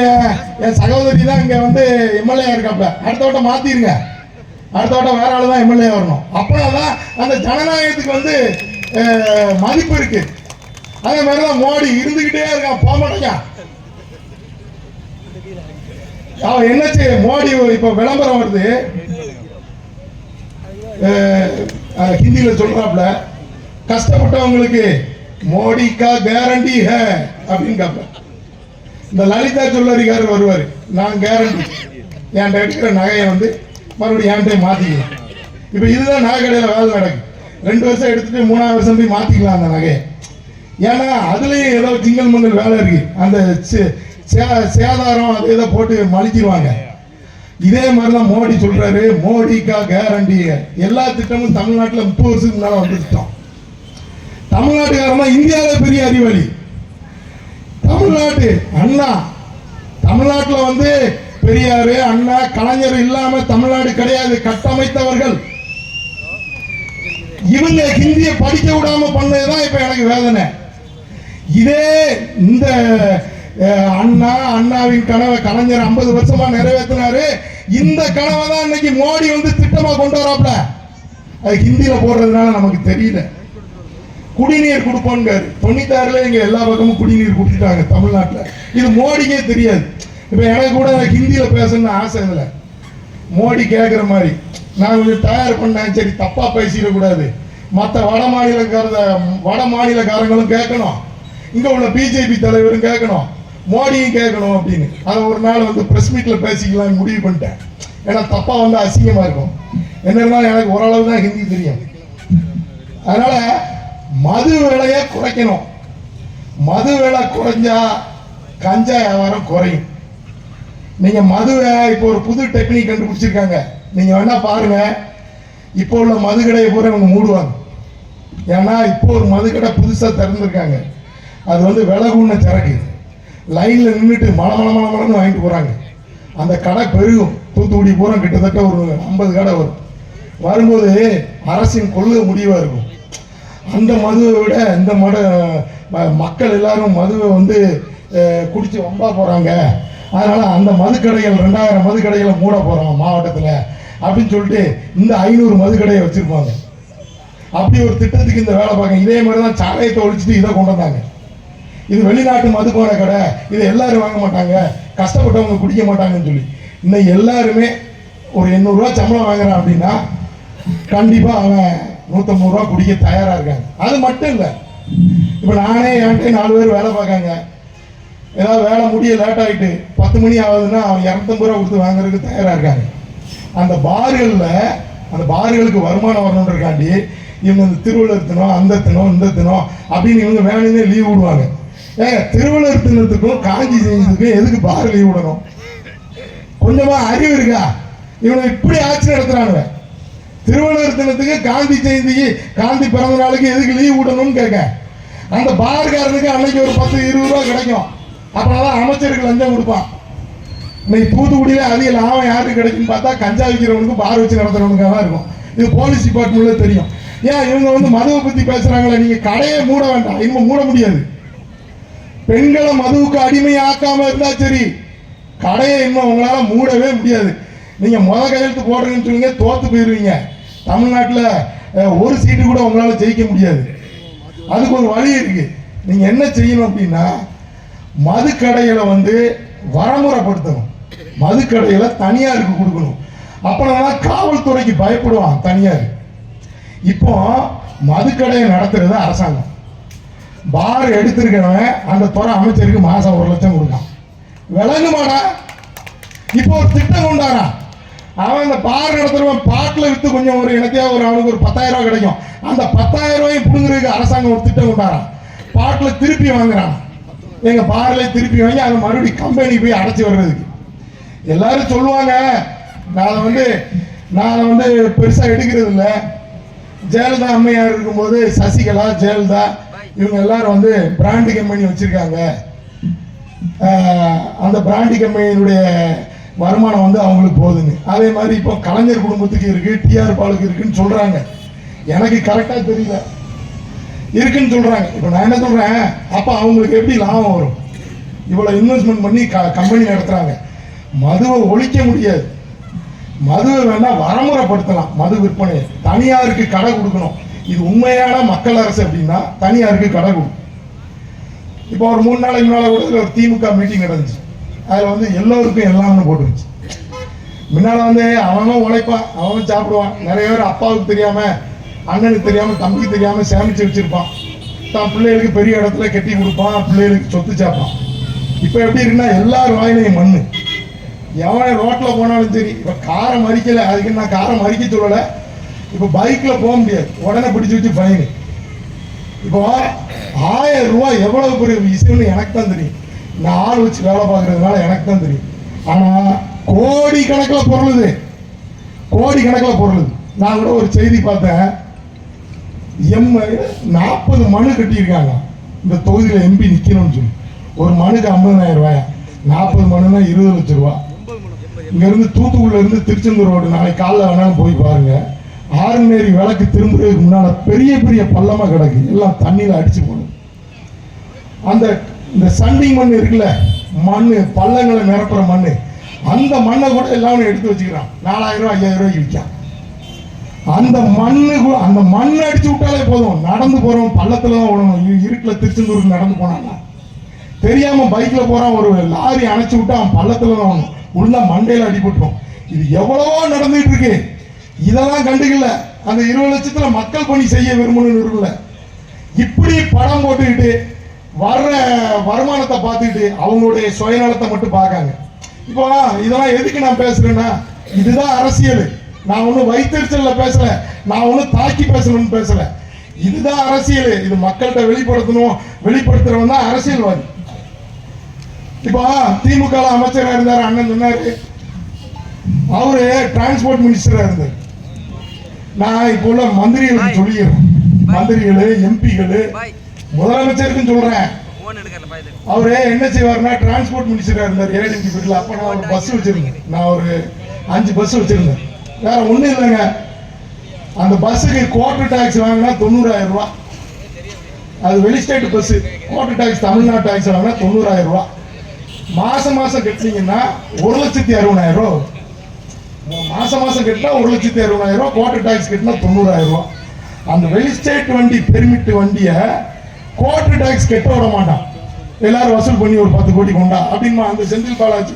என் சகோதரி தான் இங்க வந்து எம்எல்ஏ இருக்காப்ல, அடுத்த வட்டம் மாத்திருங்க, அடுத்த வட்டம் வேற ஆளு தான் எம்எல்ஏ வரணும். அப்பதான் அந்த ஜனநாயகத்துக்கு வந்து மதிப்பு இருக்கு. அதே மாதிரிதான் மோடி இருந்துகிட்டே இருக்கான், போக மாட்டேங்க. அவன் என்ன செய்ய, மோடி இப்ப விளம்பரம் வருது, ஹிந்தியில சொல்றாப்ல, கஷ்டப்பட்டவங்களுக்கு மோடி கா கேரண்டி ஹே அப்படின்னு கேப்ப. இந்த லலிதா ஜுவல்லரிக்காரர் வருவாரு, நான் கேரண்டி என்கிட்ட எடுக்கிற நகையை வந்து மறுபடியும் என்கிட்ட மாத்திக்கலாம். இப்ப இதுதான் நகை கடையில வேலை நடக்கு. 2 வருஷம் எடுத்துட்டு 3ஆவது வருஷம் போய் மாத்திக்கலாம் அந்த நகையை. ஏன்னா அதுலயும் ஏதோ திங்கள் மங்கள் வேலை இருக்கு, அந்த சேதாரம் அது ஏதோ போட்டு மலிச்சிருவாங்க. இதே மாதிரிதான் மோடி சொல்றாரு, மோடிக்கா கேரண்டி. எல்லா திட்டமும் தமிழ்நாட்டில் 30 வருஷத்துக்கு முன்னால வந்துட்டோம். தமிழ்நாட்டுக்காரமா இந்தியாவில பெரிய அறிவாளி. தமிழ்நாட்டு அண்ணா, தமிழ்நாட்டில் வந்து பெரியாரு, அண்ணா, கலைஞர் இல்லாம தமிழ்நாடு கிடையாது, கட்டமைத்தவர்கள். இவங்க ஹிந்தியை படிக்க விடாம பண்ணதுதான் இப்ப எனக்கு வேதனை. இதே இந்த அண்ணாவின் கனவை கலைஞர் 50 வருஷமா நிறைவேற்றினாரு. இந்த கனவை தான் இன்னைக்கு மோடி வந்து திட்டமா கொண்டு வராப்ல. அது ஹிந்தியில போடுறதுனால நமக்கு தெரியல. குடிநீர் கொடுப்போங்காரு. 96ல இங்க எல்லா பக்கமும் குடிநீர் கொடுத்துட்டாங்க தமிழ்நாட்டில். இது மோடிக்கே தெரியாது. இப்ப எனக்கு கூட ஹிந்தியில பேசணும்னு ஆசை இல்லை. மோடி கேட்குற மாதிரி நான் கொஞ்சம் தயார் பண்ணேன். சரி, தப்பா பேசிடக்கூடாது. மற்ற வட மாநிலக்காரங்களும் கேட்கணும், இங்க உள்ள பிஜேபி தலைவரும் கேட்கணும், மோடியும் கேட்கணும் அப்படின்னு. அதை ஒரு நாள் வந்து பிரஸ் மீட்ல பேசிக்கலாம்னு முடிவு பண்ணிட்டேன். ஏன்னா தப்பா வந்து அசிங்கமா இருக்கும். என்ன இருந்தாலும் எனக்கு ஓரளவு தான் ஹிந்தி தெரியும். அதனால மது விலையை குறைக்கணும். மது விலை குறைஞ்சா கஞ்சா வியாபாரம் குறையும். நீங்க மதுவை இப்போ ஒரு புது டெக்னிக் கண்டுபிடிச்சிருக்காங்க. நீங்க வேணா பாருங்க. இப்போ உள்ள மது கடையை பூரா இவங்க மூடுவாங்க. ஏன்னா இப்போ ஒரு மது கடை புதுசா திறந்துருக்காங்க. அது வந்து விலை கூடின சரக்கு. லைன்ல நின்றுட்டு மலமளன்னு வாங்கிட்டு போறாங்க. அந்த கடை பெருகும். தூத்துக்குடி பூரா கிட்டத்தட்ட ஒரு 50 கடை வரும். வரும்போது அரசின் கொள்கை முடிவா இருக்கும். அந்த மதுவை விட இந்த மக்கள் எல்லாரும் மதுவை வந்து குடிச்சு வம்பா போறாங்க. அதனால அந்த மதுக்கடைகள் 2000 மதுக்கடைகளை மூட போறோம் மாவட்டத்தில் அப்படின்னு சொல்லிட்டு இந்த 500 மதுக்கடையை வச்சிருப்பாங்க. அப்படி ஒரு திட்டத்துக்கு இந்த வேலை பார்க்க. இதே மாதிரி தான் சாராயத்தை ஒழிச்சிட்டு இதை கொண்டு வந்தாங்க. இது வெளிநாட்டு மதுபான கடை, இதை எல்லாரும் வாங்க மாட்டாங்க, கஷ்டப்பட்டவங்க குடிக்க மாட்டாங்கன்னு சொல்லி இன்னைக்கு எல்லாருமே ஒரு 800 ரூபா சம்பளம் வாங்குறான் அப்படின்னா கண்டிப்பா அவன் 150 ரூபா குடிக்க தயாரா இருக்காங்க. அது மட்டும் இல்லை, இப்போ நானே என்கிட்ட 4 பேர் வேலை பார்க்காங்க. ஏதாவது வேலை முடிய லேட் ஆகிட்டு 10 மணி ஆகுதுன்னா அவன் 250 ரூபா கொடுத்து வாங்குறதுக்கு தயாரா இருக்காங்க. அந்த பார்களுக்கு வருமானம் வரணுன்றக்காண்டி இவங்க இந்த திருவள்ளுவர் தினம், அந்த தினம், இந்த தினம் அப்படின்னு இவங்க வேணும்னே லீவ் விடுவாங்க. ஏங்க, திருவள்ளுவர் தினத்துக்கும் காஞ்சி ஜெயந்திக்கும் எதுக்கு பார் லீவ் விடணும்? கொஞ்சமா அறிவு இருக்கா? இவனை இப்படி ஆட்சி நடத்துறாங்க. திருவள்ளுவர் தினத்துக்கு, காந்தி ஜெயந்திக்கு, காந்தி பிறந்த நாளுக்கு எதுக்கு லீவ் விடணும்னு கேட்க. அந்த பார்காரனுக்கு அன்னைக்கு ஒரு 10-20 ரூபா கிடைக்கும். அப்பதான் அமைச்சருக்கு லஞ்சம் கொடுப்பான். இன்னைக்கு தூத்துக்குடியில அதிக லாபம் யாருக்கு கிடைக்குன்னு பார்த்தா கஞ்சா விற்கிறவனுக்கு, பார் வச்சு நடத்துறவனுக்காக தான் இருக்கும். இது போலீஸ் டிபார்ட்மெண்ட்ல தெரியும். ஏன் இவங்க வந்து மதுவை பத்தி பேசுறாங்களே? நீங்க கடையே மூட வேண்டாம், இனிமே மூட முடியாது. பெண்களை மதுவுக்கு அடிமையாக்காம இருந்தா சரி, கடையை இன்னும் உங்களால மூடவே முடியாது. நீங்க கையெழுத்து போடுறீங்கன்னு சொல்லுங்க, தோத்து போயிருவீங்க. தமிழ்நாட்டில் ஒரு சீட்டு கூட உங்களால ஜெயிக்க முடியாது. அதுக்கு ஒரு வழி இருக்கு. நீங்க என்ன செய்யணும் அப்படின்னா, மதுக்கடைகளை வந்து வரமுறைப்படுத்தணும். மதுக்கடைகளை தனியாருக்கு கொடுக்கணும். அப்பதான் காவல்துறைக்கு பயப்படுவான் தனியார். இப்போ மதுக்கடையை நடத்துறது அரசாங்கம். பார் எடுத்திருக்கவன் அந்த துறை அமைச்சருக்கு மாசம் 1 லட்சம் கொடுக்கான். விளங்குமாடா? இப்போ ஒரு திட்டம் கொண்டாடா. அவன் அந்த பார் நடத்துறவன் பாட்டில் வித்து கொஞ்சம் ஒரு இனத்தையா அவனுக்கு ஒரு 10,000 ரூபாய் கிடைக்கும். அந்த 10,000 ரூபாயும் பிடுங்குறதுக்கு அரசாங்கம் ஒரு திட்டம் கொண்டாடான். பாட்டில் திருப்பி வாங்குறான். எங்க பார்ல திருப்பி வாங்கி அதை மறுபடியும் கம்பெனி போய் அடைச்சி வர்றதுக்கு. எல்லாரும் சொல்லுவாங்க, நான் வந்து பெருசா எடுக்கிறது இல்லை. ஜெயலலிதா அம்மையார் இருக்கும்போது சசிகலா, ஜெயலலிதா இவங்க எல்லாரும் வந்து பிராண்டு கம்பெனி வச்சிருக்காங்க. அந்த பிராண்டு கம்பெனியினுடைய வருமானம் வந்து அவங்களுக்கு போகுதுன்னு. அதே மாதிரி இப்போ கலைஞர் குடும்பத்துக்கு இருக்கு, டிஆர் பாலுக்கு இருக்குன்னு சொல்றாங்க. எனக்கு கரெக்டா தெரியல, இருக்குன்னு சொல்றாங்க. இப்போ நான் என்ன சொல்றேன், அப்ப அவங்களுக்கு எப்படி லாபம் வரும்? இவ்வளவு இன்வெஸ்ட்மெண்ட் பண்ணி கம்பெனி நடத்துறாங்க. மதுவை ஒழிக்க முடியாது. மதுவை வேணா வரமுறைப்படுத்தலாம். மது விற்பனை தனியாருக்கு கடை கொடுக்கணும். இது உண்மையான மக்கள் அரசு அப்படின்னா தனியாருக்கு கடை கொடுக்கும். இப்போ ஒரு 3 நாளைக்கு முன்னால கூட ஒரு திமுக மீட்டிங் நடந்துச்சு. அதுல வந்து எல்லோருக்கும் எல்லாம்னு போட்டுருச்சு. முன்னால வந்து அவனும் உழைப்பான், அவனும் சாப்பிடுவான். நிறைய பேர் அப்பாவுக்கு தெரியாம, அண்ணனுக்கு தெரியாம, தம்பிக்கு தெரியாம சேமிச்சு வச்சிருப்பான். தான் பிள்ளைகளுக்கு பெரிய இடத்துல கட்டி கொடுப்பான், பிள்ளைகளுக்கு சொத்து சாப்பான். இப்ப எப்படி இருக்குன்னா எல்லாரும் வாயிலையும் மண்ணு. எவன் ரோட்ல போனாலும் சரி. இப்ப காரை மறிக்கல, அதுக்கு நான் காரை மறிக்க சொல்லல. இப்ப பைக்ல போக முடியாது, உடனே பிடிச்சு வச்சு ஃபைனு. இப்போ 1000 ரூபாய் எவ்வளவு பெரிய விஷயம்னு எனக்கு தான் தெரியும். நான் ஆள் வச்சு வேலை பார்க்கறதுனால எனக்கு தான் தெரியும். ஆனா கோடி கணக்கில் பொருளுது, கோடி கணக்கில் பொருளுது. நான் கூட ஒரு செய்தி பார்த்தேன். 40 மனு கட்டியிருக்காங்க இந்த தொகுதியில் எம்பி நிக்கணும்னு சொல்லி. ஒரு மனுக்கு 50,000 ரூபாயா? 40 மனுனா 20 லட்சம் ரூபா. இங்க இருந்து தூத்துக்குடியில இருந்து திருச்செந்தூர் ரோடு நாளைக்கு காலைல வேணாலும் போய் பாருங்க. ஆறுநேரி விளக்கு திரும்புறதுக்கு முன்னால பெரிய பெரிய பள்ளமா கிடக்கு, எல்லாம் தண்ணியில அடிச்சு போடும். அந்த இந்த சண்டிங் மண் இருக்குல்ல, மண் பள்ளங்களை நிரப்புற மண், அந்த மண்ணை கூட எல்லாமே எடுத்து வச்சுக்கிறான். 4000 ரூபா 5000 ரூபாய்க்கு விற்கான். அந்த மண்ணை அடிச்சு விட்டாலே போதும், நடந்து போறோம் பள்ளத்துல தான் ஓடணும். இருட்டில் திருச்செந்தூருக்கு நடந்து போனான்னா தெரியாம பைக்ல போறான், ஒரு லாரி அணைச்சு விட்டு அவன் பள்ளத்துல தான் ஓடணும், உள்ள மண்டையில அடிபட்டுரும். இது எவ்வளவோ நடந்துட்டு இருக்கு. இதெல்லாம் கண்டுக்கல. அந்த 20 லட்சத்துல மக்கள் பணி செய்ய விரும்பணும்னு இருக்குல்ல, இப்படி படம் போட்டுக்கிட்டு வர்ற வருமானத்தை பார்த்துக்கிட்டு அவங்களுடைய சுயநலத்தை மட்டும் பார்க்காங்க. இப்போ இதெல்லாம் எதுக்கு நான் பேசுறேன்னா, இதுதான் அரசியல். நான் ஒன்றும் வைத்தறிச்சல்ல பேசல, நான் ஒன்றும் தாக்கி பேசணும்னு பேசல. இதுதான் அரசியல். இது மக்கள்கிட்ட வெளிப்படுத்துறவன் தான் அரசியல்வாதி. இப்போ திமுக அமைச்சராக இருந்தார், அண்ணன் சொன்னாரு, அவரு டிரான்ஸ்போர்ட் மினிஸ்டரா இருந்தார். நான் இப்போ உள்ள மந்திரிகளுக்கு சொல்லிடுறேன், மந்திரிகள் எம்பிகள் முதலமைச்சருக்குன்னு சொல்றேன். அவரு என்ன செய்வாருன்னா, டிரான்ஸ்போர்ட் மினிஸ்டரா இருந்தார் ஏடிஎம்கே பீரியட்ல. அப்ப நான் ஒரு பஸ் வச்சிருந்தேன், நான் ஒரு 5 பஸ் வச்சிருந்தேன். வேற ஒண்ணும் இல்லைங்க, அந்த பஸ்ஸுக்கு குவார்டர் டாக்ஸ் வாங்கினா 90000 ரூபா. அது வெளி state bus. Quarter tax Tamil Nadu tax வாங்கினா 90000 ரூபா. மாசம் கட்டினீங்கன்னா 1,60,60,000 ரூபா. மாசம் கட்டினா 1,60,60,000 ரூபா. குவார்டர் டாக்ஸ் கட்டினா 90000 ரூபா. அந்த வெளி ஸ்டேட் வண்டி பெர்மிட் வண்டியை குவார்டர் டாக்ஸ் கட்ட விட மாட்டான். எல்லாரும் வசூல் பண்ணி ஒரு 10 கோடி கொண்டா அப்படின்மா அந்த செந்தில் பாலாஜி.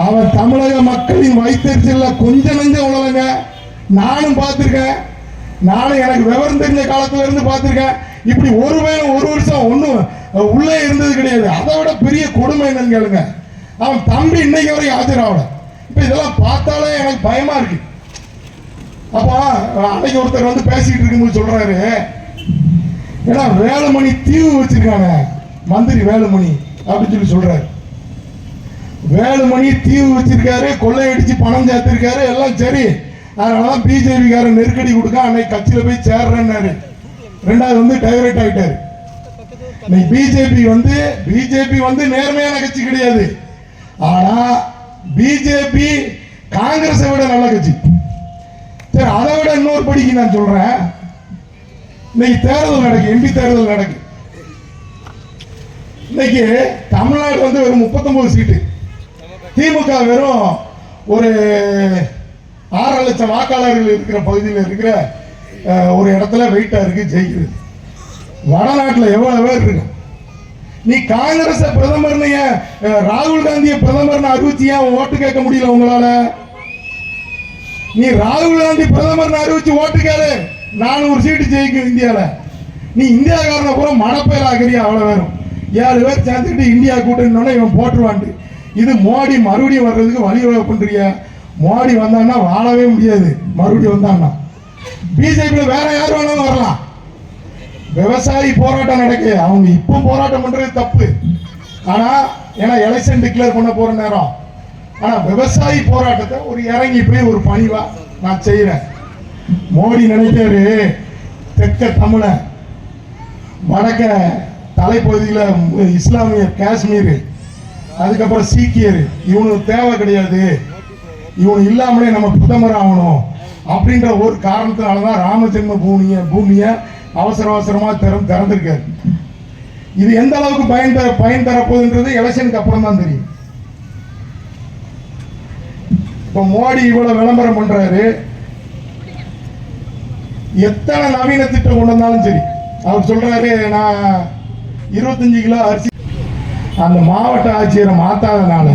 அவன் தமிழக மக்களின் வைத்தறிச்சல்ல கொஞ்சம் நஞ்சம் உழலைங்க. நானும் பார்த்துருக்கேன். நானும் எனக்கு விவரம் தெரிஞ்ச காலத்துல இருந்து பார்த்துருக்கேன். இப்படி ஒரு வருஷம் ஒன்றும் உள்ளே இருந்தது கிடையாது. அதை விட பெரிய கொடுமை என்னன்னு கேளுங்க, அவன் தம்பி இன்னைக்கு வரைக்கும் ஆஜராகல. இப்ப இதெல்லாம் பார்த்தாலே எனக்கு பயமா இருக்கு. அப்போ அன்னைக்கு ஒருத்தர் வந்து பேசிக்கிட்டு இருக்கும்போது சொல்றாரு, ஏன்னா வேலுமணி தீவு வச்சிருக்காங்க, மந்திரி வேலுமணி அப்படின்னு சொல்றாரு. வேலுமணி தீவு வச்சிருக்காரு, கொள்ளையடிச்சு பணம் சேர்த்திருக்காரு, எல்லாம் சரி. அதனாலதான் பிஜேபி காரன் நெருக்கடி கொடுக்க அன்னைக்கு கட்சியில போய் சேர்றேன்னாரு. 2வது வந்து டைவர்ட் ஆயிட்டாரு. பிஜேபி வந்து நேர்மையான கட்சி கிடையாது. ஆனா பிஜேபி காங்கிரஸை விட நல்ல கட்சி. சரி, அதை விட இன்னொரு படிக்கு நான் சொல்றேன். இன்னைக்கு தேர்தல் நடக்கு, எம்பி தேர்தல் நடக்கு. இன்னைக்கு தமிழ்நாடு வந்து வெறும் 39 சீட்டு, திமுக வெறும் ஒரு 6 லட்சம் வாக்காளர்கள் இருக்கிற பகுதியில் இருக்கிற ஒரு இடத்துல வெயிட்டா இருக்கு ஜெயிக்கிறது. வடநாட்டில் எவ்வளவு பேர் இருக்கு. நீ காங்கிரஸ் பிரதமர், ராகுல் காந்தியை பிரதமர் அறிவிச்சு ஏன் ஓட்டு கேட்க முடியல உங்களால? நீ ராகுல் காந்தி பிரதமர் அறிவிச்சு ஓட்டு கேளு, 400 சீட்டு ஜெயிக்கும் இந்தியால. நீ இந்தியாக்காரனை பூரா மடப்பையில் ஆகிறியா? அவ்வளவு வேணும். 7 பேர் சேர்ந்துக்கிட்டு இந்தியா கூட்டணினோட இவன் போட்டுருவான்ட்டு. இது மோடி மறுபடியும் வர்றதுக்கு வழிவகை பண்றிய. மோடி வந்தான்னா வாழவே முடியாது. மறுபடியும் வந்தான்னா பிஜேபியில் வேற யார் வேணாலும் வரலாம். விவசாயி போராட்டம் நடக்கு, அவங்க இப்போ போராட்டம் பண்றது தப்பு. ஆனா ஏன்னா எலெக்ஷன் டிக்ளேர் பண்ண போற நேரம். ஆனா விவசாயி போராட்டத்தை ஒரு இறங்கி போய் ஒரு பணிவா நான் செய்யறேன். மோடி நினைக்காரு தெற்க தமிழ, வடக்க தலைப்பகுதியில் இஸ்லாமியர், காஷ்மீர், அதுக்கப்புறம் சீக்கியர், இவனுக்கு தேவை கிடையாது, இவனு இல்லாமலே நம்ம பிரதமர் ஆகணும் அப்படின்ற ஒரு காரணத்தினாலதான் ராமஜென்ம பூமியை அவசரமா திறந்திருக்காரு. இது எந்த அளவுக்கு பயன் தரப்போகுதுன்றது எலெக்ஷனுக்கு அப்புறம் தான் தெரியும். இப்ப மோடி இவ்வளவு விளம்பரம் பண்றாரு, எத்தனை நவீன திட்டம் கொண்டு வந்தாலும் சரி. அவர் சொல்றாரு, நான் 25 கிலோ அரிசி. அந்த மாவட்ட ஆட்சியரை மாத்தாதனால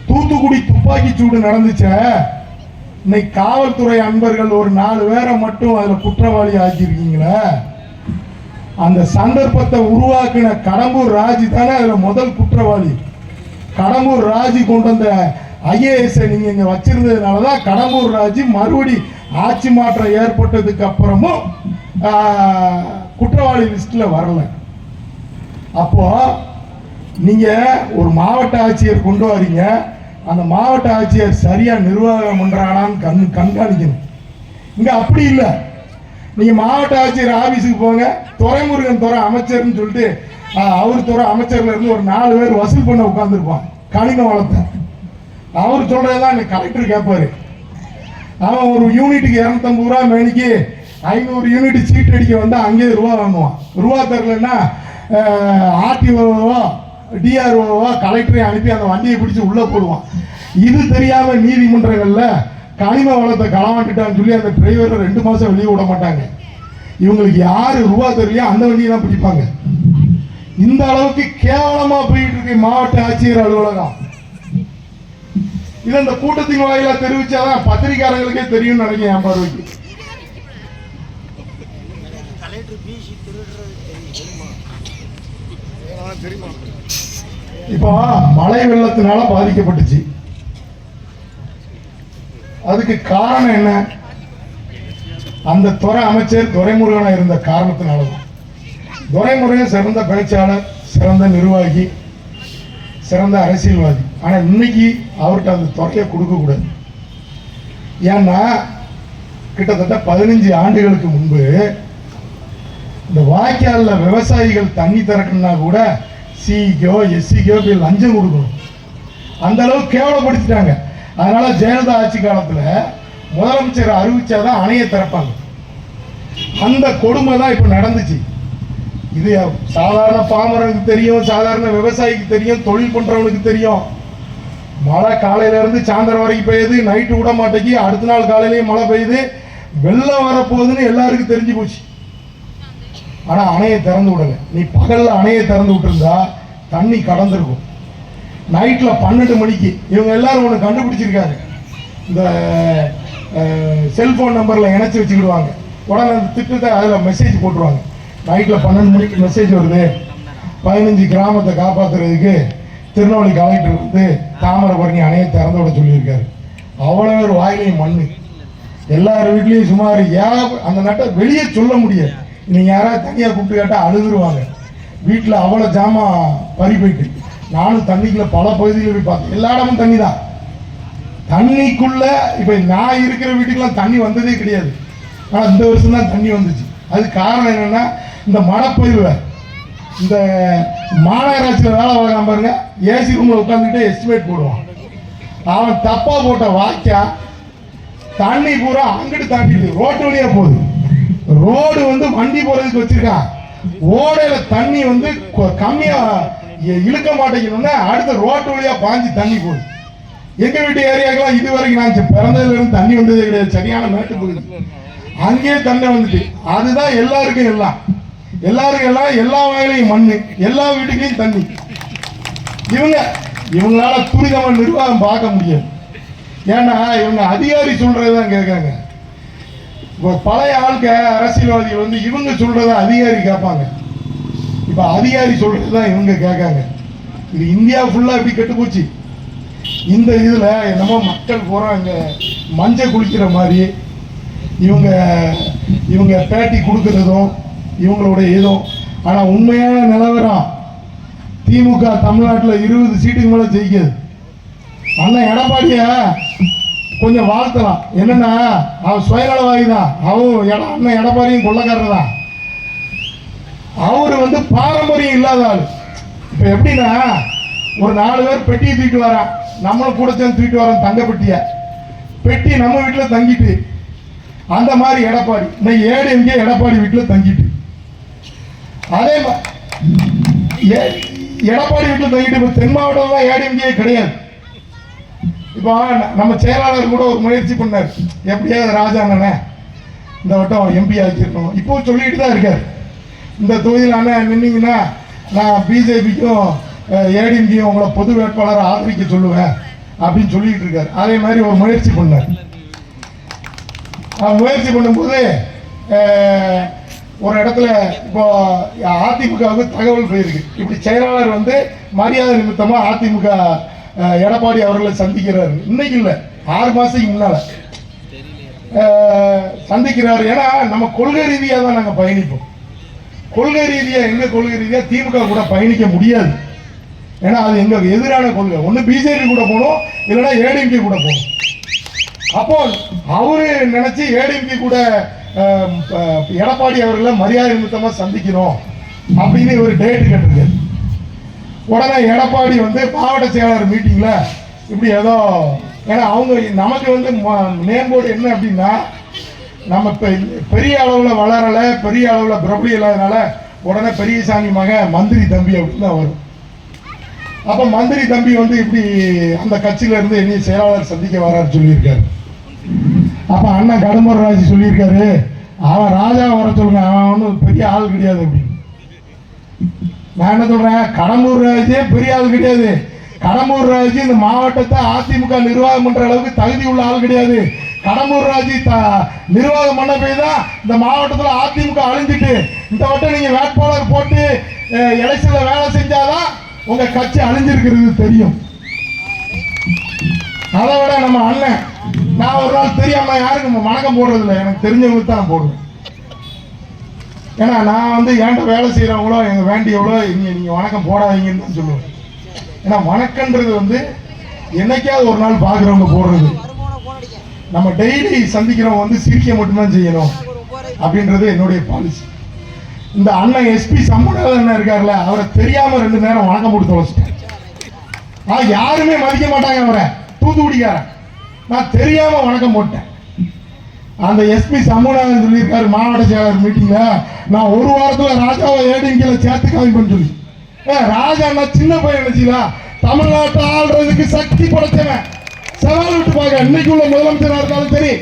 தூத்துக்குடி துப்பாக்கி சூடு நடந்துச்ச. இன்னைக்கு காவல்துறை அன்பர்கள் ஒரு 4 பேரை மட்டும் அதுல குற்றவாளி ஆக்கியிருக்கீங்களே. அந்த சந்தர்ப்பத்தை உருவாக்கின கடம்பூர் ராஜி தானே அதுல முதல் குற்றவாளி. கடம்பூர் ராஜி கொண்டு வந்த IAS நீங்க இங்க வச்சிருந்ததுனாலதான் கடம்பூர் ராஜி மறுபடி ஆட்சி மாற்றம் ஏற்பட்டதுக்கு அப்புறமும் குற்றவாளி லிஸ்ட்ல வரல. அப்போ நீங்க ஒரு மாவட்ட ஆட்சியர் கொண்டு வரீங்க, அந்த மாவட்ட ஆட்சியர் சரியா நிர்வாகம் பண்றானான்னு கண்காணிக்கணும். இங்க அப்படி இல்லை. நீங்க மாவட்ட ஆட்சியர் ஆபீஸுக்கு போங்க, துரைமுருகன் துறை அமைச்சர்னு சொல்லிட்டு அவர் துறை அமைச்சர்ல இருந்து ஒரு 4 பேர் வசூல் பண்ண உட்கார்ந்துருப்பான் கனிம வளத்தை. அவர் சொல்றதுதான் இந்த கலெக்டர் கேட்பாரு. அவன் ஒரு யூனிட்டுக்கு 250 ரூபா மேனிக்கு 500 யூனிட் சீட் அடிக்க வந்தா அங்கேயே ரூபா வாங்குவான். ரூபா தரலன்னா ஆர்டிஓவோ டிஆர்ஓவோ கலெக்டரையும் அனுப்பி அந்த வண்டியை பிடிச்சி உள்ளே போடுவான். இது தெரியாம நீதிமன்றங்கள்ல கனிம வளத்தை களவாண்டுட்டான்னு சொல்லி அந்த டிரைவரை 2 மாசம் வெளியே விட மாட்டாங்க. இவங்களுக்கு யாரு ரூபா தெரியலையோ அந்த வண்டியை தான் பிடிப்பாங்க. இந்த அளவுக்கு கேவலமா போயிட்டு இருக்கு மாவட்ட ஆட்சியர் அலுவலகம். இது இந்த கூட்டத்தின் வாயிலா தெரிவிச்சாதான் பத்திரிகையாளர்களுக்கே தெரியும் நினைக்கிறேன் என் பார்வைக்கு. இப்போ மழை வெள்ளத்தினால பாதிக்கப்பட்டுச்சு. அதுக்கு காரணம் என்ன? அந்த துறை அமைச்சர் துரைமுருகனா இருந்த காரணத்தினாலதான். துரைமுருகன் சிறந்த பேச்சாளர், சிறந்த நிர்வாகி, சிறந்த அரசியல்வாதி. ஆனா இன்னைக்கு அவர்கிட்ட அந்த துறையை கொடுக்க கூடாது. ஏன்னா கிட்டத்தட்ட 15 ஆண்டுகளுக்கு முன்பு இந்த வாய்க்கால்ல விவசாயிகள் தண்ணி திறக்கணும்னா கூட சிஇக்கோ எஸ்சிக்கோ போய் லஞ்சம் கொடுக்கணும். அந்த அளவுக்கு கேவலப்படுத்திட்டாங்க. அதனால ஜெயலலிதா ஆட்சி காலத்துல முதலமைச்சர் அறிவிச்சாதான் அணையை திறப்பாங்க. அந்த கொடுமை தான் இப்ப நடந்துச்சு. இது சாதாரண பாமரனுக்கு தெரியும், சாதாரண விவசாயிக்கு தெரியும், தொழில் பண்றவனுக்கு தெரியும். மழை காலையில இருந்து சாயந்தரம் வரைக்கும் பெய்யுது, நைட்டு விட மாட்டேங்கி, அடுத்த நாள் காலையிலேயும் மழை பெய்யுது, வெள்ளம் வரப்போகுதுன்னு எல்லாருக்கும் தெரிஞ்சு போச்சு. ஆனா அணையை திறந்து விடல. நீ பகல்ல அணையை திறந்து விட்டுருந்தா தண்ணி கடந்திருக்கும். நைட்ல 12 மணிக்கு இவங்க எல்லாரும் ஒன்று கண்டுபிடிச்சிருக்காங்க. இந்த செல்போன் நம்பர்ல இணைச்சி வச்சுக்கிடுவாங்க. உடனே அந்த திட்டத்தை அதில் மெசேஜ் போட்டுருவாங்க. நைட்ல 12 மணிக்கு மெசேஜ் வருது, 15 கிராமத்தை காப்பாற்றுறதுக்கு திருநெல்வேலி கலெக்டர் வந்து தாமிரபரணி அணையை திறந்து விட சொல்லியிருக்காரு. அவ்வளோ ஒரு வாயிலையும் மண்ணு. எல்லார் வீட்லேயும் சுமார் அந்த நட்டை வெளியே சொல்ல முடியாது. நீங்க யாராவது தனியா கூப்பிட்டு கேட்டா அழுதுருவாங்க. வீட்டுல அவ்வளவு ஜாமான் பறி போயிட்டு. நானும் தண்ணிக்குள்ள பல பகுதியில் போய் பார்த்தேன். எல்லா இடமும் தண்ணி தான். தண்ணிக்குள்ள இப்ப நான் இருக்கிற வீட்டுக்கெல்லாம் தண்ணி வந்ததே கிடையாது. ஆனா இந்த வருஷம் தான் தண்ணி வந்துச்சு. அது காரணம் என்னன்னா இந்த மழைப்பொழிவு. இந்த மாநகராட்சியில் வேலை பார்க்காம பாருங்க, ஏசி ரூம்ல உட்காந்துக்கிட்டே எஸ்டிமேட் போடுவான். அவன் தப்பா போட்ட வாய்க்கா தண்ணி பூரா அங்கிட்டு தாண்டிட்டு ரோட்டு வழியா போகுது. ரோடு வந்து வண்டி போறதுக்கு வச்சிருக்கான். ஓடையில தண்ணி வந்து கம்மியா இழுக்க மாட்டேங்கணும்னா அடுத்த ரோட்டு வழியா பாஞ்சு தண்ணி போகுது. எங்க வீட்டு ஏரியாக்கெல்லாம் இது வரைக்கும் நான் பிறந்ததுல இருந்து தண்ணி வந்ததே கிடையாது. சரியான மேட்டு போகுது, அங்கேயே தண்ணி வந்துட்டு. அதுதான் எல்லாருக்கும் எல்லாம் எல்லா வகையிலையும் மண்ணு, எல்லா வீட்டுக்குலையும் தண்ணி. இவங்களால துரிதமா நிர்வாகம் பார்க்க முடியாது. ஏன்னா இவங்க அதிகாரி சொல்றதுதான் கேட்காங்க. பழைய ஆட்க அரசியல்வாதிகள் வந்து இவங்க சொல்றத அதிகாரி கேட்பாங்க. இப்ப அதிகாரி சொல்றதுதான் இவங்க கேட்காங்க. இது இந்தியா ஃபுல்லா இப்படி கெட்டு போச்சு. இந்த இதுல என்னமோ மக்கள் பூரா இங்க மஞ்சள் குளிக்கிற மாதிரி இவங்க பேட்டி கொடுக்கறதும் இவங்களுடைய இதுவும். ஆனா உண்மையான நிலவரம் திமுக தமிழ்நாட்டில் 20 சீட்டுக்கு மேல ஜெயிக்காது. அண்ணன் எடப்பாடிய கொஞ்சம் வாழ்த்தலாம். என்னன்னா அவன் சுயநலவாதி தான். அவன் அண்ணன் எடப்பாடியும் கொள்ளக்காரர் தான். அவரு வந்து பாரம்பரியம் இல்லாத ஆள். இப்ப எப்படின்னா ஒரு 4 பேர் பெட்டியை தூக்கிட்டு வரான், நம்மளும் கூட சேர்ந்து தூக்கிட்டு வரோம் தங்க பெட்டி நம்ம வீட்டுல தங்கிட்டு. அந்த மாதிரி எடப்பாடி இன்னைக்கு ஏடிஎம்கே எடப்பாடி வீட்டுல தங்கிட்டு. அதே எடப்பாடி வீட்டுல தங்கிட்டு இப்ப தென் மாவட்டம் தான் ஏடிஎம்கே கிடையாது. இப்போ நம்ம செயலாளர் கூட ஒரு முயற்சி பண்ணார், எப்படியாவது ராஜா அண்ணனை இந்த வட்டம் எம்பி ஆக்கிருக்கணும். இப்போ சொல்லிட்டு தான் இருக்காரு. இந்த தொகுதியில் அண்ணன் நின்னீங்கன்னா நான் பிஜேபிக்கும் ஏடிஎம்கேயும் உங்களை பொது வேட்பாளரை ஆதரிக்க சொல்லுவேன் அப்படின்னு சொல்லிட்டு இருக்காரு. அதே மாதிரி ஒரு முயற்சி பண்ணார். முயற்சி பண்ணும்போது ஒரு இடத்துல இப்போ அதிமுகவுக்கு தகவல் போயிருக்கு. இப்படி செயலாளர் வந்து மரியாதை நிமித்தமா அதிமுக எடப்பாடி அவர்களை சந்திக்கிறாரு. இன்னைக்கு இல்லை, 6 மாசத்துக்கு முன்னால சந்திக்கிறாரு. ஏன்னா நம்ம கொள்கை ரீதியா தான் நாங்க பயணிப்போம். கொள்கை ரீதியா எங்க கொள்கை ரீதியா திமுக கூட பயணிக்க முடியாது. ஏன்னா அது எங்க எதிரான கொள்கை. ஒண்ணு பிஜேபி கூட போகணும், இல்லைன்னா ஏடிஎம்கே கூட போகணும். அப்போ அவரு நினைச்சு ஏடிஎம்கே கூட எடப்பாடி அவர்களை மரியாதை நிமித்தமா சந்திக்கணும் அப்படின்னு ஒரு டேட் கேட்டிருக்காரு. உடனே எடப்பாடி வந்து மாவட்ட செயலாளர் மீட்டிங்ல இப்படி ஏதோ, ஏன்னா அவங்க நமக்கு வந்து நேம்போர்டு என்ன அப்படின்னா நம்ம பெரிய அளவில் வளரலை, பெரிய அளவில் பிரபலி இல்லாதனால உடனே பெரியசாமி மக மந்திரி தம்பி அப்படின்னு தான் வரும். அப்போ மந்திரி தம்பி வந்து இப்படி அந்த கட்சியில இருந்து இனி செயலாளர் சந்திக்க வரான்னு சொல்லியிருக்காரு. அப்போ அண்ணன் கடம்பூர் ராஜு சொல்லியிருக்காரு, அவன் ராஜா வர சொல்லுங்க, அவன் ஒன்றும் பெரிய ஆள் கிடையாது அப்படின்னு. நான் என்ன சொல்றேன், கடம்பூர் ராஜே பெரிய ஆள் கிடையாது. கடம்பூர் ராஜு இந்த மாவட்டத்தை அதிமுக நிர்வாகம் பண்ற அளவுக்கு தகுதி உள்ள ஆள் கிடையாது. கடம்பூர் ராஜு நிர்வாகம் பண்ண போய் தான் இந்த மாவட்டத்தில் அதிமுக அழிஞ்சிட்டு. இந்த வட்டம் நீங்க வேட்பாளர் போட்டு எலெக்ஷன்ல வேலை செஞ்சாதான் உங்க கட்சி அழிஞ்சிருக்கிறது தெரியும். அதை விட நம்ம அண்ணன், நான் ஒரு நாள் தெரியாம யாருக்கு வணக்கம் போடுறது இல்லை, எனக்கு தெரிஞ்சவங்களுக்கு தான் நான் போடுவேன். ஏன்னா நான் வந்து என்கிட்ட வேலை செய்யறவங்களோ எங்க வேண்டியவளோ நீங்க வணக்கம் போடாதீங்கன்னு தான் சொல்லுவேன். ஏன்னா வணக்கன்றது வந்து என்னைக்காவது ஒரு நாள் பாக்குறவங்க போடுறது. நம்ம டெய்லி சந்திக்கிறவங்க வந்து சிரிக்க மட்டும்தான் செய்யணும் அப்படின்றது என்னுடைய பாலிசி. இந்த அண்ணன் எஸ்பி சம்பளம் என்ன இருக்காருல்ல, அவரை தெரியாம 2 நேரம் வணக்கம் போட்டு தொலைச்சிட்டேன். யாருமே மதிக்க மாட்டாங்க அவரை, தூத்துக்குடிக்காரன். நான் தெரியாம வணக்கம் போட்டேன். அந்த எஸ்பி சம்பளம் சொல்லியிருக்காரு மாவட்ட செயலாளர் மீட்டிங்ல, நான் 1 வாரத்துல ராஜாவை ஏடிங்கில சேர்த்து காமிப்பேன்னு சொல்லி. ராஜா நான் சின்ன பையன் நினைச்சீங்களா? தமிழ்நாட்டை ஆள்றதுக்கு சக்தி படைச்சவன். சவால் விட்டு பாக்க, இன்னைக்கு உள்ள முதலமைச்சராக இருந்தாலும் சரி,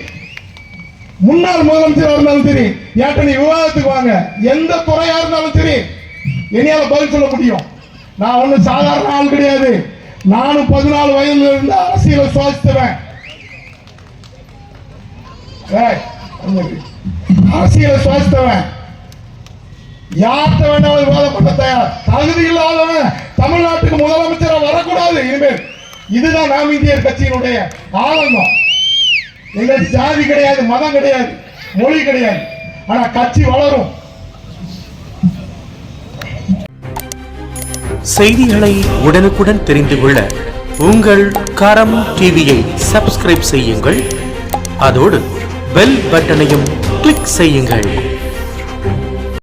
முன்னாள் முதலமைச்சராக இருந்தாலும் சரி, ஏட்ட நீ விவாதத்துக்கு வாங்க, எந்த துறையா இருந்தாலும் சரி என்னால பதில் சொல்ல முடியும். நான் ஒன்னும் சாதாரண ஆள் கிடையாது. நானும் 14 வயதுல இருந்து அரசியலை சுவாசித்தவன். அரசியலை சுவாசித்தவன். யார்கிட்ட வேண்டாலும் விவாதம் பண்ண தயார். தகுதி இல்லாதவன் தமிழ்நாட்டுக்கு முதலமைச்சராக வரக்கூடாது இனிமேல். இதுதான் நாம் இந்தியர் கட்சியினுடைய ஆரம்பம். எங்களுக்கு ஜாதி கிடையாது, மதம் கிடையாது, மொழி கிடையாது. ஆனா கட்சி வளரும். செய்திகளை உடனுக்குடன் தெரிந்து கொள்ள உங்கள் கரம் டிவியை சப்ஸ்கிரைப் செய்யுங்கள். அதோடு பெல் பட்டனையும் கிளிக் செய்யுங்கள்.